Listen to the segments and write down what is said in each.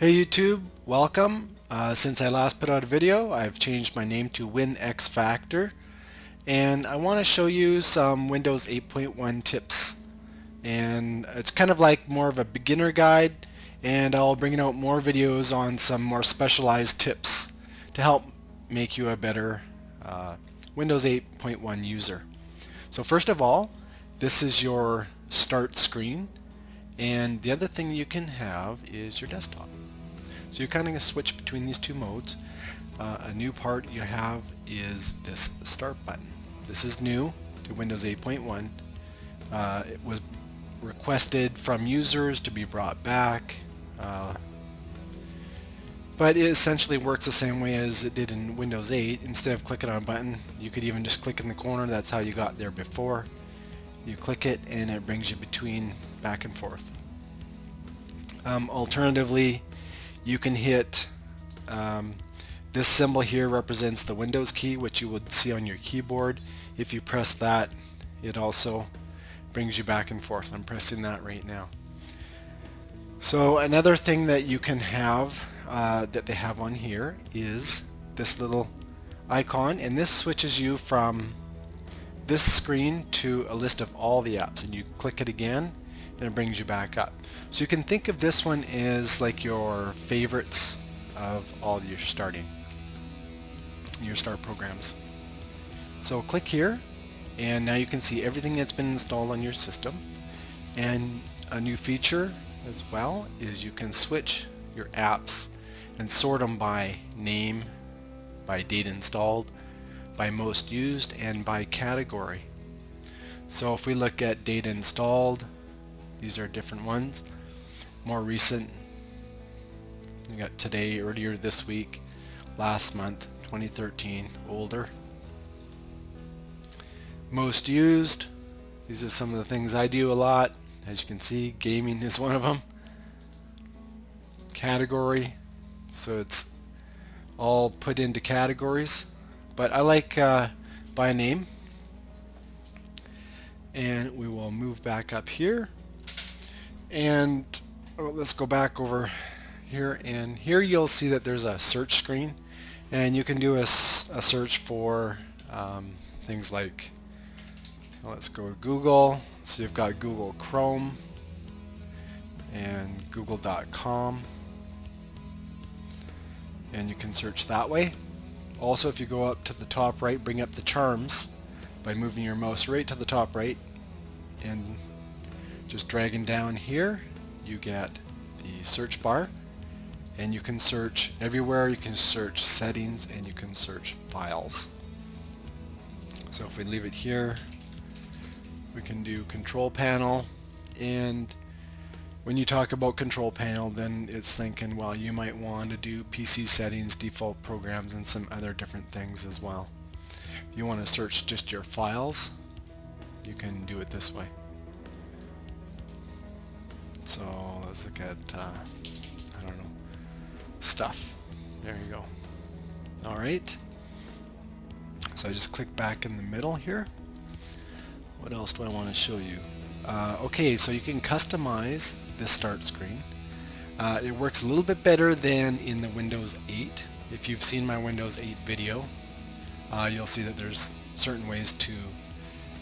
Hey YouTube, welcome. Since I last put out a video, I've changed my name to WinXFactor, and I want to show you some Windows 8.1 tips. And it's kind of like more of a beginner guide, and I'll bring out more videos on some more specialized tips to help make you a better Windows 8.1 user. So first of all, this is your start screen, and the other thing you can have is your desktop. So you're kind of going to switch between these two modes. A new part you have is this start button. This is new to Windows 8.1. It was requested from users to be brought back, but it essentially works the same way as it did in Windows 8. Instead of clicking on a button, you could even just click in the corner. That's how you got there before. You click it and it brings you between back and forth. Alternatively, you can hit this symbol here represents the Windows key, which you would see on your keyboard. If you press that, it also brings you back and forth. I'm pressing that right now. So another thing that you can have that they have on here is this little icon, and this switches you from this screen to a list of all the apps, and you click it again and it brings you back up. So you can think of this one as like your favorites of all your start programs. So click here, and now you can see everything that's been installed on your system. And a new feature as well is you can switch your apps and sort them by name, by date installed, by most used, and by category. So if we look at data installed, these are different ones. More recent, you got today, earlier this week, last month, 2013, older. Most used, these are some of the things I do a lot. As you can see, gaming is one of them. Category, so it's all put into categories, but I like by name. And we will move back up here, and let's go back over here, and here you'll see that there's a search screen, and you can do a search for things like, let's go to Google. So you've got Google Chrome and google.com, and you can search that way. Also, if you go up to the top right, bring up the charms by moving your mouse right to the top right and just dragging down here, you get the search bar, and you can search everywhere. You can search settings and you can search files. So if we leave it here, we can do control panel, and when you talk about control panel, then it's thinking, well, you might want to do PC settings, default programs, and some other different things as well. If you want to search just your files, you can do it this way. So let's look at, I don't know, stuff. There you go. Alright. So I just click back in the middle here. What else do I want to show you? Okay, so you can customize this start screen. It works a little bit better than in the Windows 8. If you've seen my Windows 8 video, you'll see that there's certain ways to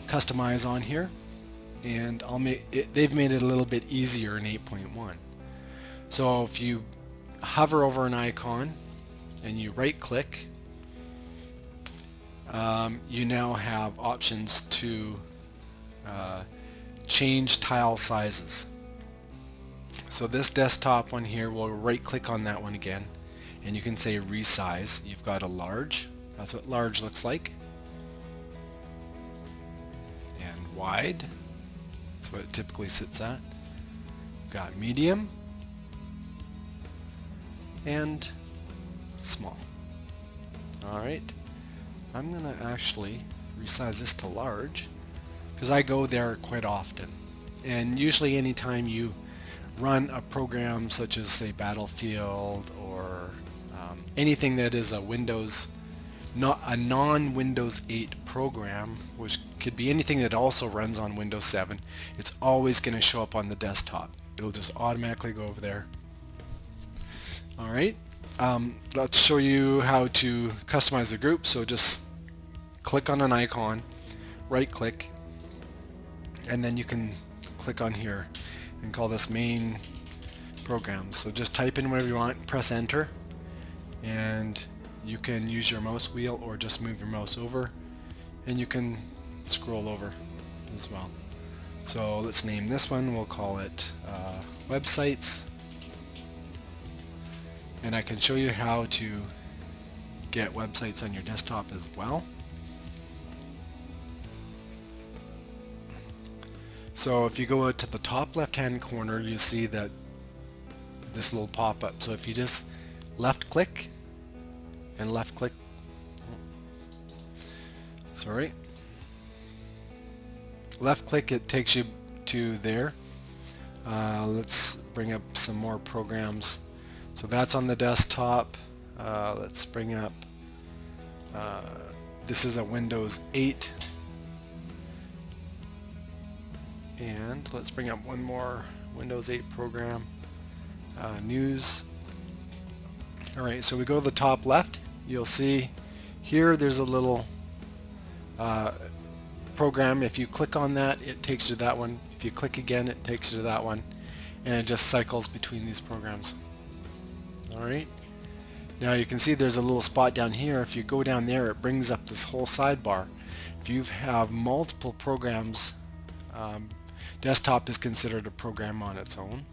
customize on here, and they've made it a little bit easier in 8.1. So if you hover over an icon and you right click, you now have options to change tile sizes. So this desktop one here, we'll right click on that one again, and you can say resize. You've got a large, that's what large looks like, and wide, that's what it typically sits at. You've got medium and small. Alright, I'm gonna actually resize this to large because I go there quite often, and usually anytime you run a program such as, say, Battlefield or anything that is a non-Windows 8 program, which could be anything that also runs on Windows 7, it's always going to show up on the desktop. It'll just automatically go over there. Alright, let's show you how to customize the group. So just click on an icon, right click, and then you can click on here and call this main programs. So just type in whatever you want, press enter, and you can use your mouse wheel or just move your mouse over, and you can scroll over as well. So let's name this one, we'll call it websites, and I can show you how to get websites on your desktop as well. So if you go to the top left hand corner, you see that this little pop-up. So if you just left click and left click, left click, it takes you to there. Let's bring up some more programs. So that's on the desktop. Let's bring up, this is a Windows 8. And let's bring up one more Windows 8 program, news. Alright, so we go to the top left. You'll see here there's a little program. If you click on that, it takes you to that one. If you click again, it takes you to that one. And it just cycles between these programs. Alright, now you can see there's a little spot down here. If you go down there, it brings up this whole sidebar. If you have multiple programs, desktop is considered a program on its own.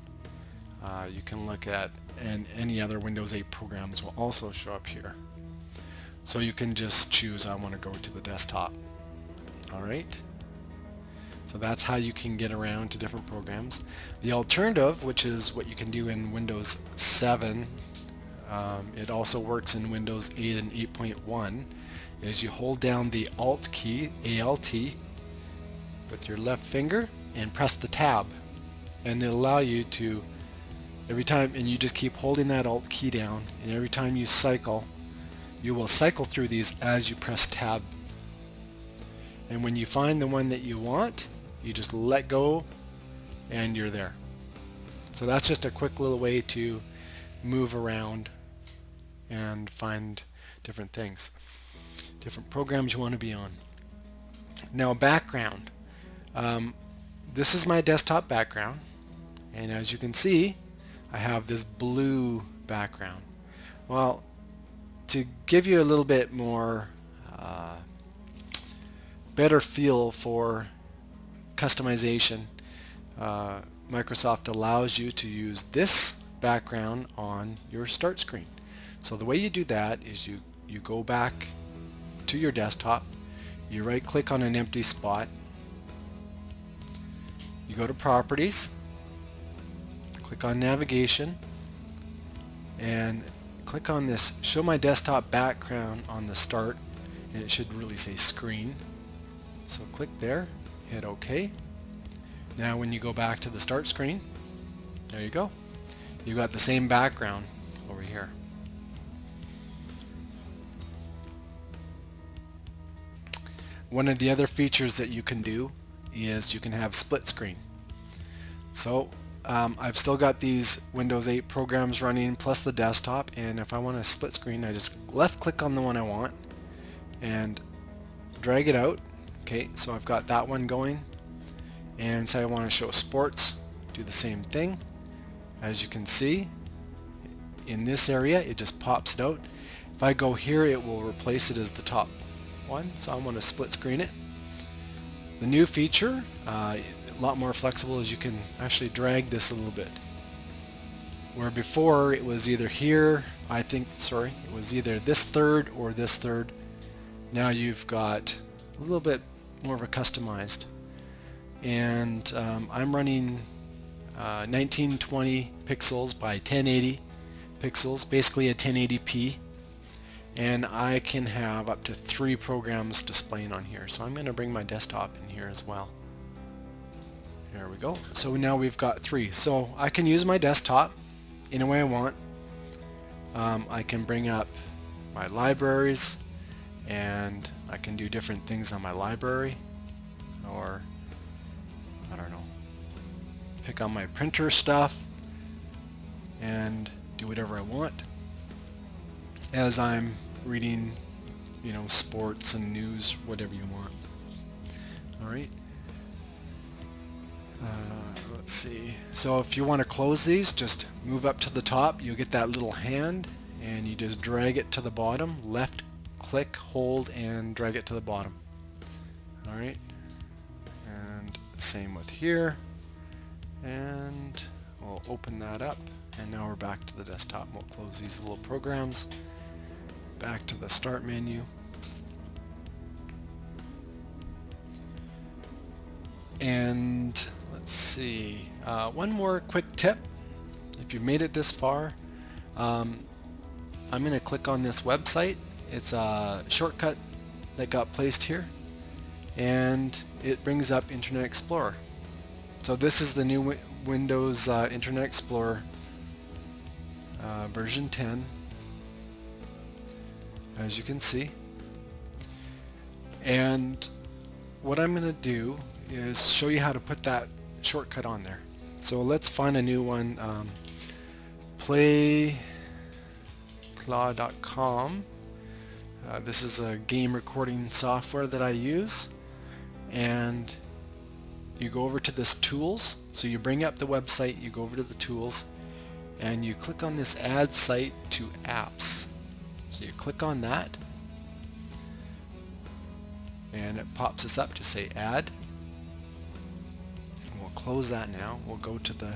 You can look at, and any other Windows 8 programs will also show up here. So you can just choose, I want to go to the desktop. Alright, so that's how you can get around to different programs. The alternative, which is what you can do in Windows 7, it also works in Windows 8 and 8.1, is you hold down the Alt key, ALT, with your left finger and press the tab, and it'll allow you to, every time, and you just keep holding that Alt key down, and every time you cycle, you will cycle through these as you press tab. And when you find the one that you want, you just let go and you're there. So that's just a quick little way to move around and find different things, different programs you want to be on. Now, background. This is my desktop background, and as you can see, I have this blue background. Well, to give you a little bit more better feel for customization, Microsoft allows you to use this background on your start screen. So the way you do that is you go back to your desktop, you right click on an empty spot, you go to properties, click on navigation, and click on this show my desktop background on the start, and it should really say screen. So click there, hit OK. Now when you go back to the start screen, there you go. You've got the same background over here. One of the other features that you can do is you can have split screen. So I've still got these Windows 8 programs running plus the desktop, and if I want a split screen, I just left click on the one I want and drag it out. Okay, so I've got that one going, and say I want to show sports, do the same thing. As you can see, in this area it just pops it out. If I go here, it will replace it as the top one, so I want to split screen it. The new feature, a lot more flexible, is you can actually drag this a little bit. Where before it was either here, it was either this third or this third. Now you've got a little bit more of a customized. And I'm running 1920 pixels by 1080 pixels, basically a 1080p. And I can have up to 3 programs displaying on here. So I'm going to bring my desktop in here as well. There we go. So now we've got 3. So I can use my desktop any way I want. I can bring up my libraries, and I can do different things on my library, or I don't know, pick on my printer stuff, and do whatever I want as I'm reading, sports and news, whatever you want. All right. Let's see. So if you want to close these, just move up to the top. You'll get that little hand, and you just drag it to the bottom. Left click, hold, and drag it to the bottom. All right. And same with here. And we'll open that up. And now we're back to the desktop. We'll close these little programs. Back to the Start menu. And let's see, one more quick tip. If you've made it this far, I'm going to click on this website. It's a shortcut that got placed here, and it brings up Internet Explorer. So this is the new Windows Internet Explorer version 10, as you can see. And what I'm going to do is show you how to put that shortcut on there. So let's find a new one. Playclaw.com. This is a game recording software that I use, and you go over to this tools. So you bring up the website, you go over to the tools, and you click on this add site to apps. So you click on that, and it pops us up to say add. We'll close that now. We'll go to the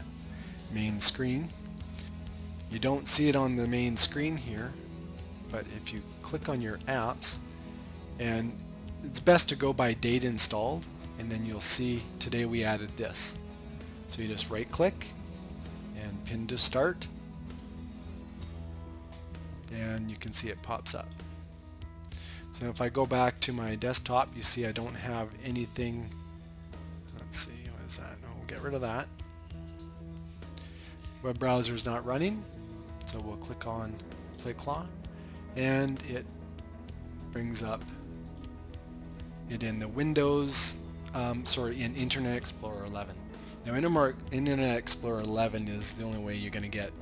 main screen. You don't see it on the main screen here, but if you click on your apps, and it's best to go by date installed, and then you'll see today we added this. So you just right click and pin to start, and you can see it pops up. So if I go back to my desktop, you see I don't have anything. Let's see, what is that? No, we'll get rid of that. Web browser is not running, so we'll click on Playclaw, and it brings up it in the Windows, in Internet Explorer 11. Now Internet Explorer 11 is the only way you're going to get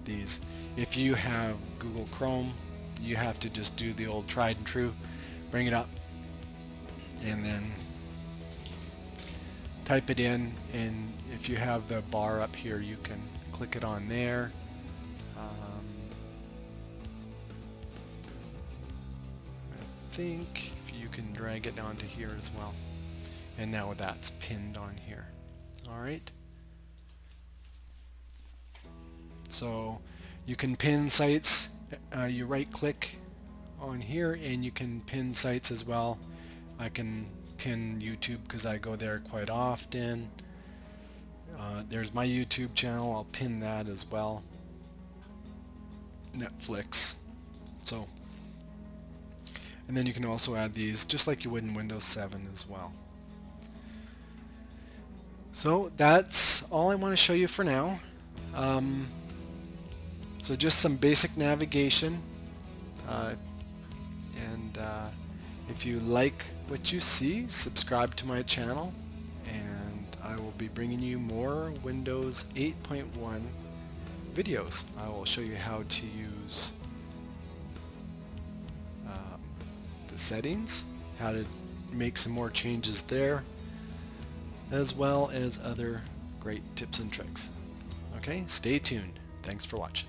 these. If you have Google Chrome, you have to just do the old tried and true, bring it up, and then type it in, and if you have the bar up here, you can click it on there. I think you can drag it down to here as well, and now that's pinned on here. Alright, so you can pin sites. You right click on here and you can pin sites as well. I can pin YouTube because I go there quite often. There's my YouTube channel, I'll pin that as well. Netflix. So, and then you can also add these just like you would in Windows 7 as well. So that's all I want to show you for now. So just some basic navigation, and if you like what you see, subscribe to my channel, and I will be bringing you more Windows 8.1 videos. I will show you how to use the settings, how to make some more changes there, as well as other great tips and tricks. Okay, stay tuned. Thanks for watching.